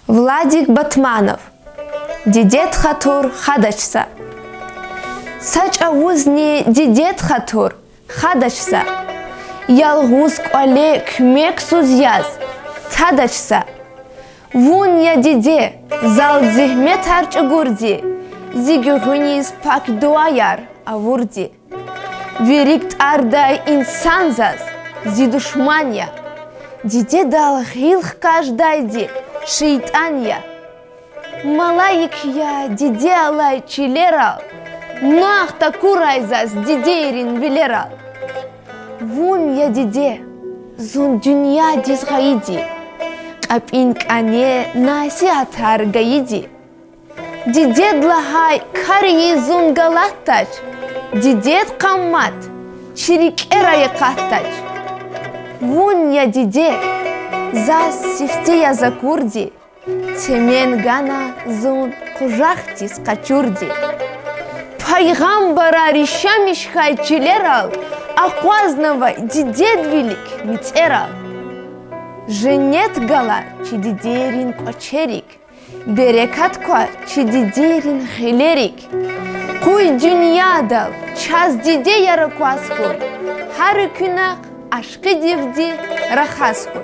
Владик Батманов. Дидет хатур хадачса. Сача узни дидет хатур хадачса. Ялгуз квале кмек сузяз тадачса. Вун я диде зал зихмет харч гурди. Зигюгуниз пак дуаяр авурди. Верикт ардай инсанзаз зидушманья. Диде дал хилх каждайди шейтанья. Малайик я диде алай чилерал. Нах такурайзаз дидейрин велерал. Вун я диде зун дюня дизгаиди. Капин кане наси атар гаиди. Дидед лахай кари зун галаттач. Дидед каммат чирик эрая каттач. Вун я диде зас сифте я закурди. Темен гана зун кужахти скачурди. Пайгамбара ришамиш хайчилерал. Аквазнова дидед велик митерал. Женет гала чидидерин кочерик. Берекат ква чидидерин хилерик. Куй дюньядал час диде яраквасхой. Хары күнак ашкы девди рахасхой.